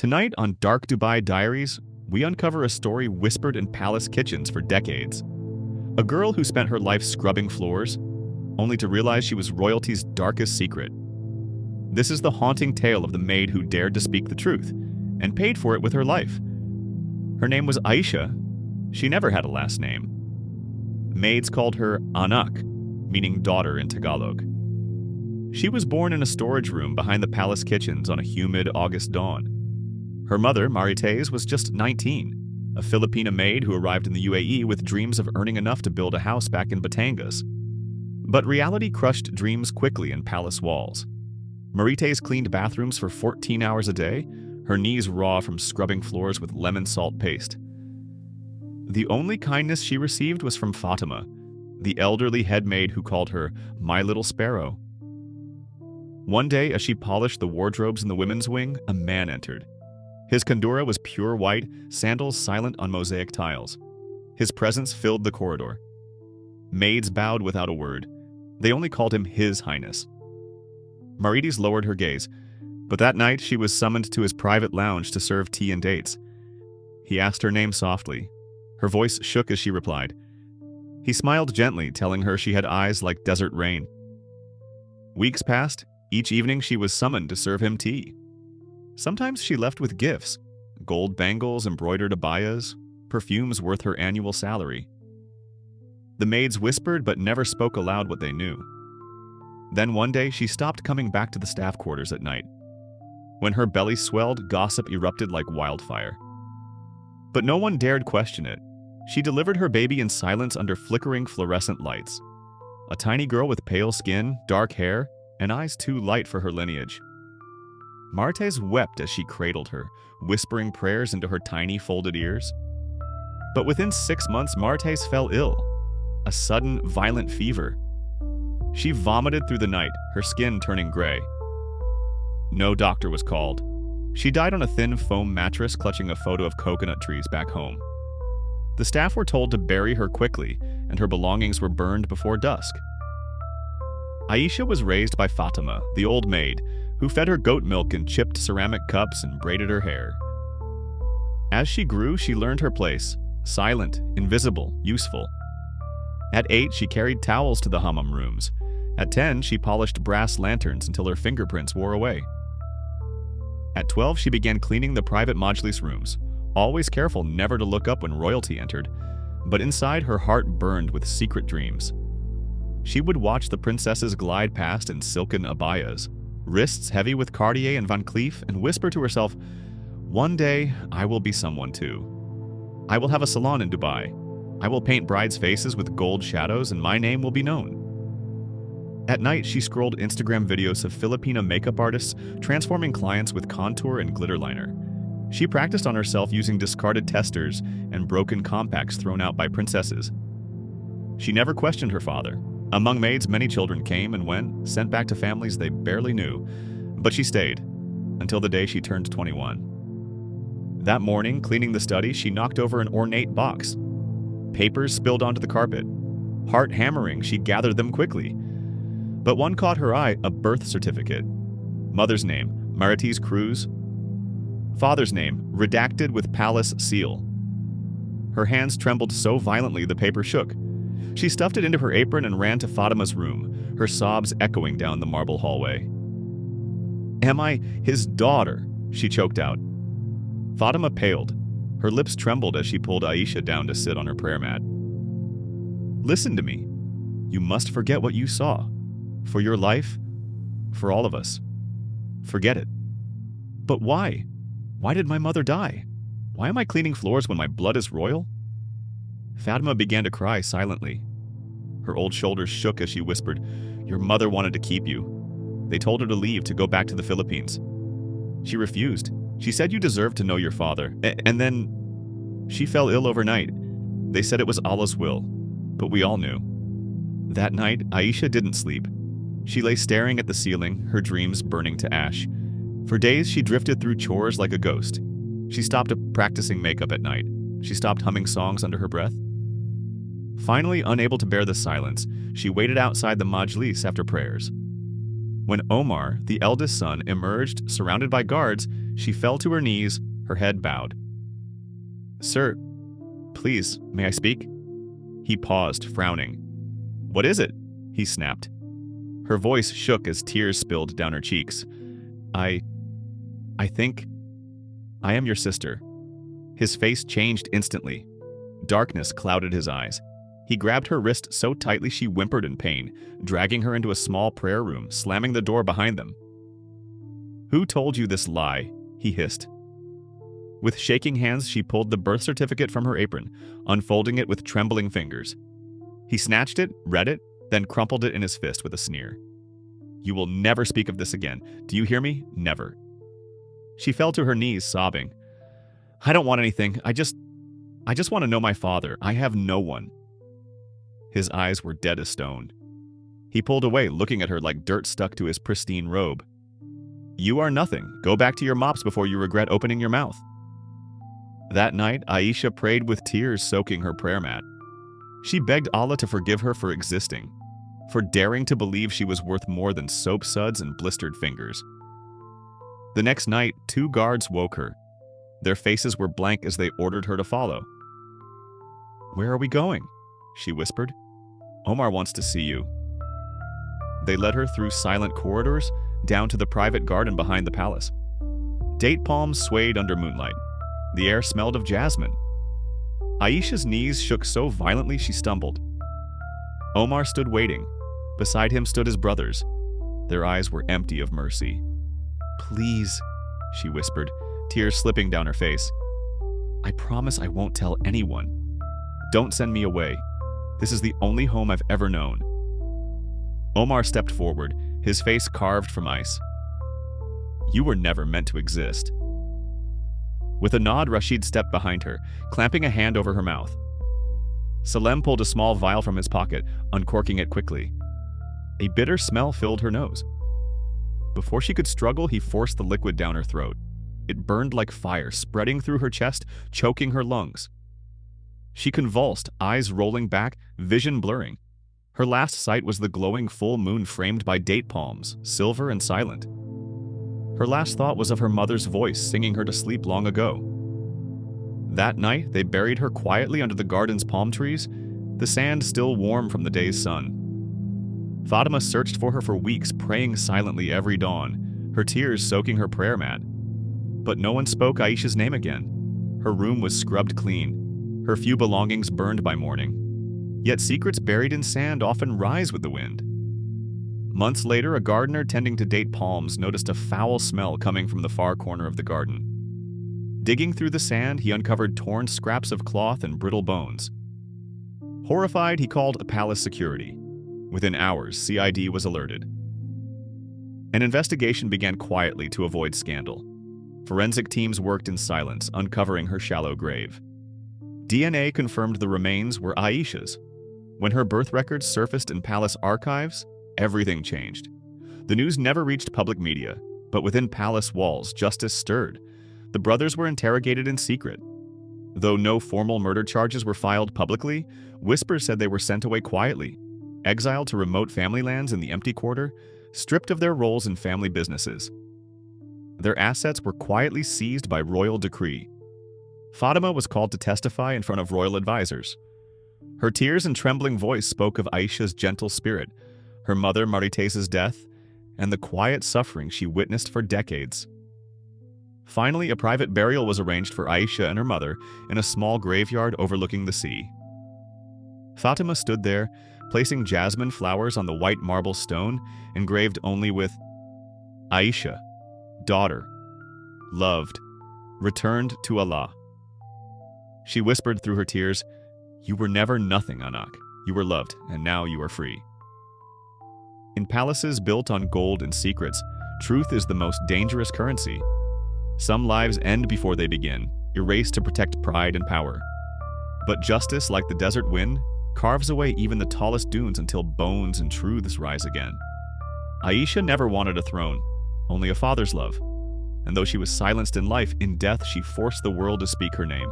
Tonight on Dark Dubai Diaries, we uncover a story whispered in palace kitchens for decades. A girl who spent her life scrubbing floors, only to realize she was royalty's darkest secret. This is the haunting tale of the maid who dared to speak the truth, and paid for it with her life. Her name was Aisha. She never had a last name. Maids called her Anak, meaning daughter in Tagalog. She was born in a storage room behind the palace kitchens on a humid August dawn. Her mother, Marites, was just 19, a Filipina maid who arrived in the UAE with dreams of earning enough to build a house back in Batangas. But reality crushed dreams quickly in palace walls. Marites cleaned bathrooms for 14 hours a day, her knees raw from scrubbing floors with lemon salt paste. The only kindness she received was from Fatima, the elderly head maid who called her "my little sparrow." One day, as she polished the wardrobes in the women's wing, a man entered. His kandura was pure white, sandals silent on mosaic tiles. His presence filled the corridor. Maids bowed without a word. They only called him His Highness. Marites lowered her gaze, but that night she was summoned to his private lounge to serve tea and dates. He asked her name softly. Her voice shook as she replied. He smiled gently, telling her she had eyes like desert rain. Weeks passed. Each evening she was summoned to serve him tea. Sometimes she left with gifts, gold bangles, embroidered abayas, perfumes worth her annual salary. The maids whispered but never spoke aloud what they knew. Then one day she stopped coming back to the staff quarters at night. When her belly swelled, gossip erupted like wildfire. But no one dared question it. She delivered her baby in silence under flickering fluorescent lights. A tiny girl with pale skin, dark hair, and eyes too light for her lineage. Marites wept as she cradled her, whispering prayers into her tiny folded ears. But within 6 months, Marites fell ill. A sudden, violent fever. She vomited through the night, her skin turning gray. No doctor was called. She died on a thin foam mattress clutching a photo of coconut trees back home. The staff were told to bury her quickly, and her belongings were burned before dusk. Aisha was raised by Fatima, the old maid, who fed her goat milk in chipped ceramic cups and braided her hair. As she grew, she learned her place, silent, invisible, useful. At 8, she carried towels to the hammam rooms. At 10, she polished brass lanterns until her fingerprints wore away. At 12, she began cleaning the private majlis rooms, always careful never to look up when royalty entered, but inside her heart burned with secret dreams. She would watch the princesses glide past in silken abayas, wrists heavy with Cartier and Van Cleef, and whisper to herself, "One day, I will be someone too. I will have a salon in Dubai. I will paint brides' faces with gold shadows and my name will be known." At night, she scrolled Instagram videos of Filipina makeup artists transforming clients with contour and glitter liner. She practiced on herself using discarded testers and broken compacts thrown out by princesses. She never questioned her father. Among maids, many children came and went, sent back to families they barely knew. But she stayed, until the day she turned 21. That morning, cleaning the study, she knocked over an ornate box. Papers spilled onto the carpet. Heart hammering, she gathered them quickly. But one caught her eye, a birth certificate. Mother's name, Marites Cruz. Father's name, redacted with palace seal. Her hands trembled so violently the paper shook. She stuffed it into her apron and ran to Fatima's room, her sobs echoing down the marble hallway. "Am I his daughter?" she choked out. Fatima paled. Her lips trembled as she pulled Aisha down to sit on her prayer mat. "Listen to me. You must forget what you saw. For your life, for all of us. Forget it." "But why? Why did my mother die? Why am I cleaning floors when my blood is royal?" Fatima began to cry silently. Her old shoulders shook as she whispered, "Your mother wanted to keep you. They told her to leave to go back to the Philippines. She refused. She said you deserved to know your father. And then she fell ill overnight. They said it was Allah's will, but we all knew." That night, Aisha didn't sleep. She lay staring at the ceiling, her dreams burning to ash. For days, she drifted through chores like a ghost. She stopped practicing makeup at night. She stopped humming songs under her breath. Finally, unable to bear the silence, she waited outside the majlis after prayers. When Omar, the eldest son, emerged, surrounded by guards, she fell to her knees, her head bowed. "Sir, please, may I speak?" He paused, frowning. "What is it?" he snapped. Her voice shook as tears spilled down her cheeks. I think I am your sister." His face changed instantly. Darkness clouded his eyes. He grabbed her wrist so tightly she whimpered in pain, dragging her into a small prayer room, slamming the door behind them. "Who told you this lie?" he hissed. With shaking hands, she pulled the birth certificate from her apron, unfolding it with trembling fingers. He snatched it, read it, then crumpled it in his fist with a sneer. "You will never speak of this again. Do you hear me? Never." She fell to her knees, sobbing. "I don't want anything. I just want to know my father. I have no one." His eyes were dead as stone. He pulled away, looking at her like dirt stuck to his pristine robe. "You are nothing. Go back to your mops before you regret opening your mouth." That night, Aisha prayed with tears soaking her prayer mat. She begged Allah to forgive her for existing, for daring to believe she was worth more than soap suds and blistered fingers. The next night, 2 guards woke her. Their faces were blank as they ordered her to follow. "Where are we going?" she whispered. "Omar wants to see you." They led her through silent corridors, down to the private garden behind the palace. Date palms swayed under moonlight. The air smelled of jasmine. Aisha's knees shook so violently she stumbled. Omar stood waiting. Beside him stood his brothers. Their eyes were empty of mercy. "Please," she whispered, tears slipping down her face. "I promise I won't tell anyone. Don't send me away. This is the only home I've ever known." Omar stepped forward, his face carved from ice. "You were never meant to exist." With a nod, Rashid stepped behind her, clamping a hand over her mouth. Salem pulled a small vial from his pocket, uncorking it quickly. A bitter smell filled her nose. Before she could struggle, he forced the liquid down her throat. It burned like fire, spreading through her chest, choking her lungs. She convulsed, eyes rolling back, vision blurring. Her last sight was the glowing full moon framed by date palms, silver and silent. Her last thought was of her mother's voice singing her to sleep long ago. That night, they buried her quietly under the garden's palm trees, the sand still warm from the day's sun. Fatima searched for her for weeks, praying silently every dawn, her tears soaking her prayer mat. But no one spoke Aisha's name again. Her room was scrubbed clean, her few belongings burned by morning. Yet secrets buried in sand often rise with the wind. Months later, a gardener tending to date palms noticed a foul smell coming from the far corner of the garden. Digging through the sand, he uncovered torn scraps of cloth and brittle bones. Horrified, he called palace security. Within hours, CID was alerted. An investigation began quietly to avoid scandal. Forensic teams worked in silence, uncovering her shallow grave. DNA confirmed the remains were Aisha's. When her birth records surfaced in palace archives, everything changed. The news never reached public media, but within palace walls, justice stirred. The brothers were interrogated in secret. Though no formal murder charges were filed publicly, whispers said they were sent away quietly, exiled to remote family lands in the empty quarter, stripped of their roles in family businesses. Their assets were quietly seized by royal decree. Fatima was called to testify in front of royal advisors. Her tears and trembling voice spoke of Aisha's gentle spirit, her mother Maritesa's death, and the quiet suffering she witnessed for decades. Finally, a private burial was arranged for Aisha and her mother in a small graveyard overlooking the sea. Fatima stood there, placing jasmine flowers on the white marble stone, engraved only with Aisha, daughter, loved, returned to Allah. She whispered through her tears, "You were never nothing, Anak. You were loved, and now you are free." In palaces built on gold and secrets, truth is the most dangerous currency. Some lives end before they begin, erased to protect pride and power. But justice, like the desert wind, carves away even the tallest dunes until bones and truths rise again. Aisha never wanted a throne, only a father's love. And though she was silenced in life, in death she forced the world to speak her name.